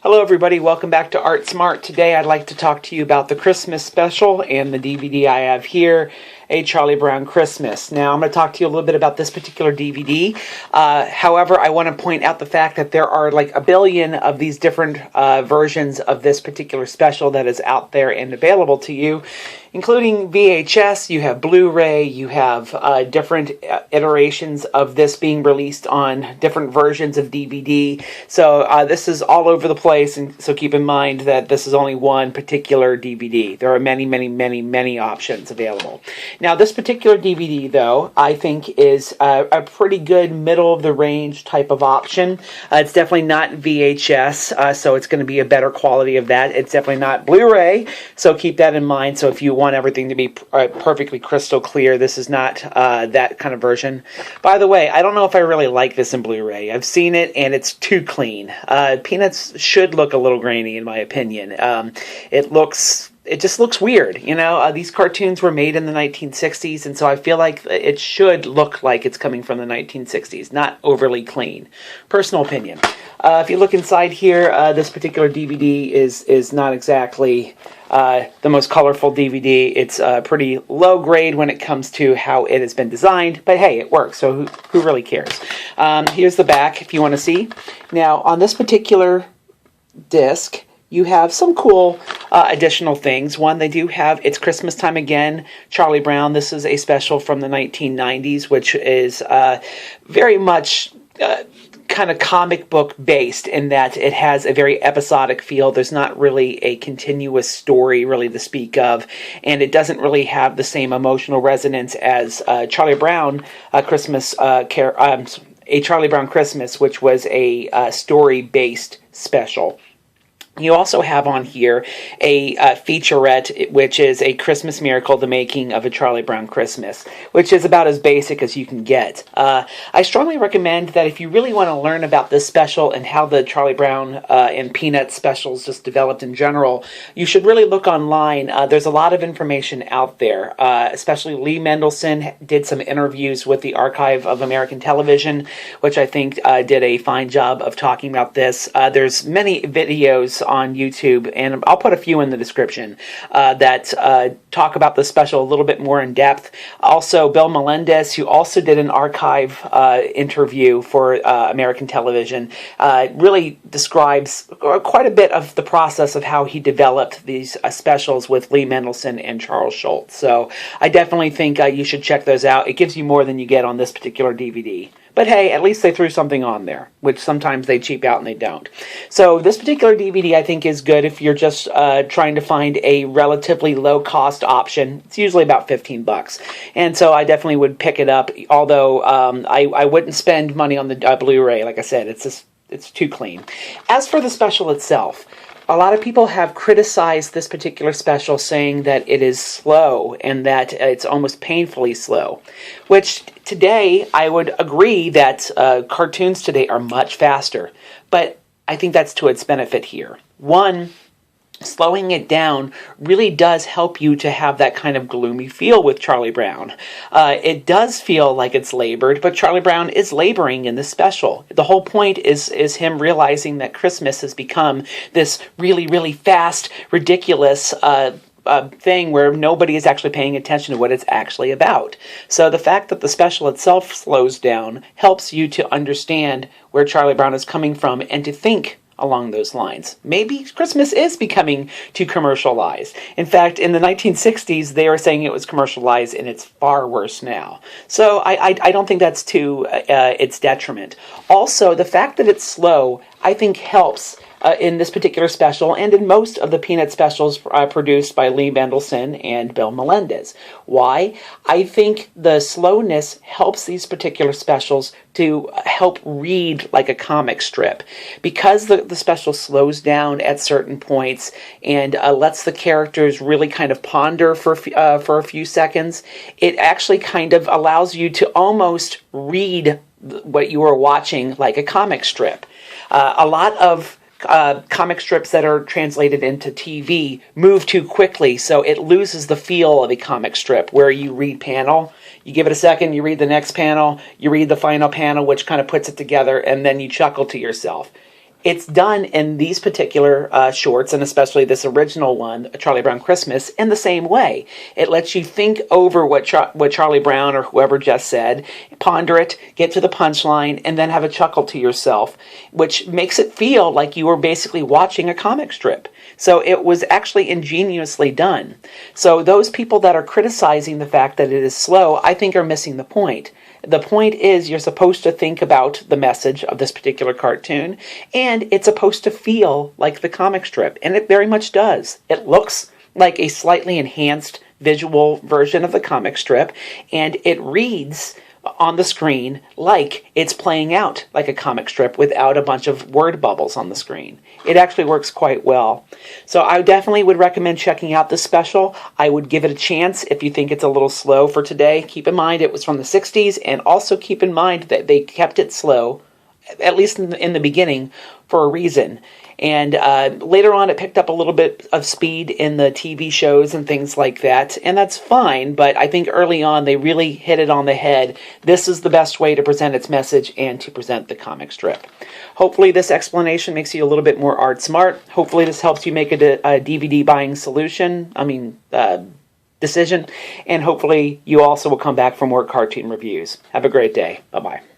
Hello everybody, welcome back to Art Smart. Today I'd like to talk to you about the Christmas special and the DVD I have here, A Charlie Brown Christmas. Now I'm going to talk to you a little bit about this particular DVD. However, I want to point out the fact that there are like a billion of these different versions of this particular special that is out there and available to you, including VHS, you have Blu-ray, you have different iterations of this being released on different versions of DVD. So this is all over the place, and so keep in mind that this is only one particular DVD. There are many options available. Now, this particular DVD, though, I think is a pretty good middle-of-the-range type of option. It's definitely not VHS, so it's going to be a better quality of that. It's definitely not Blu-ray, so keep that in mind. So if you want everything to be perfectly crystal clear, this is not that kind of version. By the way, I don't know if I really like this in Blu-ray. I've seen it, and it's too clean. Peanuts should look a little grainy, in my opinion. It just looks weird, you know. These cartoons were made in the 1960s, and so I feel like it should look like it's coming from the 1960s, not overly clean. Personal opinion. If you look inside here, this particular DVD is not exactly the most colorful DVD. It's pretty low grade when it comes to how it has been designed, but hey, it works, so who really cares? Here's the back if you want to see. Now, on this particular disc, you have some cool additional things. One, they do have It's Christmas Time Again, Charlie Brown. This is a special from the 1990s, which is very much kind of comic book based in that it has a very episodic feel. There's not really a continuous story really to speak of, and it doesn't really have the same emotional resonance as Charlie Brown Christmas, A Charlie Brown Christmas, which was a story-based special. You also have on here a featurette, which is A Christmas Miracle, The Making of a Charlie Brown Christmas, which is about as basic as you can get. I strongly recommend that if you really want to learn about this special and how the Charlie Brown and Peanuts specials just developed in general, you should really look online. There's a lot of information out there, especially Lee Mendelson did some interviews with the Archive of American Television, which I think did a fine job of talking about this. There's many videos on YouTube, and I'll put a few in the description, that talk about the special a little bit more in depth. Also, Bill Melendez, who also did an archive interview for American television, really describes quite a bit of the process of how he developed these specials with Lee Mendelson and Charles Schulz. So I definitely think you should check those out. It gives you more than you get on this particular DVD. But hey, at least they threw something on there, which sometimes they cheap out and they don't. So this particular DVD, I think, is good if you're just trying to find a relatively low-cost option. It's usually about $15. And so I definitely would pick it up, although I wouldn't spend money on the Blu-ray. Like I said, it's too clean. As for the special itself, a lot of people have criticized this particular special, saying that it is slow and that it's almost painfully slow, which today I would agree that cartoons today are much faster, but I think that's to its benefit here. One, slowing it down really does help you to have that kind of gloomy feel with Charlie Brown. It does feel like it's labored, but Charlie Brown is laboring in this special. The whole point is him realizing that Christmas has become this really fast, ridiculous thing where nobody is actually paying attention to what it's actually about. So the fact that the special itself slows down helps you to understand where Charlie Brown is coming from and to think along those lines. Maybe Christmas is becoming too commercialized. In fact, in the 1960s, they were saying it was commercialized, and it's far worse now. So I don't think that's to its detriment. Also, the fact that it's slow, I think, helps in this particular special and in most of the Peanut specials produced by Lee Mendelson and Bill Melendez. Why? I think the slowness helps these particular specials to help read like a comic strip. Because the special slows down at certain points and lets the characters really kind of ponder for a few seconds, it actually kind of allows you to almost read what you are watching like a comic strip. A lot of comic strips that are translated into TV move too quickly, so it loses the feel of a comic strip where you read panel, you give it a second, you read the next panel, you read the final panel, which kind of puts it together, and then you chuckle to yourself. it's done in these particular shorts, and especially this original one, Charlie Brown Christmas, in the same way. It lets you think over what Charlie Brown or whoever just said, ponder it, get to the punchline, and then have a chuckle to yourself, which makes it feel like you were basically watching a comic strip. So it was actually ingeniously done. So those people that are criticizing the fact that it is slow, I think are missing the point. The point is you're supposed to think about the message of this particular cartoon, and it's supposed to feel like the comic strip, and it very much does. It looks like a slightly enhanced visual version of the comic strip, and it reads on the screen like it's playing out like a comic strip without a bunch of word bubbles on the screen. It actually works quite well. So I definitely would recommend checking out this special. I would give it a chance if you think it's a little slow for today. Keep in mind it was from the 60s, and also keep in mind that they kept it slow, at least in the beginning, for a reason. And later on, it picked up a little bit of speed in the TV shows and things like that, and that's fine, but I think early on, they really hit it on the head. This is the best way to present its message and to present the comic strip. Hopefully, this explanation makes you a little bit more art smart. Hopefully, this helps you make a DVD buying decision, and hopefully, you also will come back for more cartoon reviews. Have a great day. Bye-bye.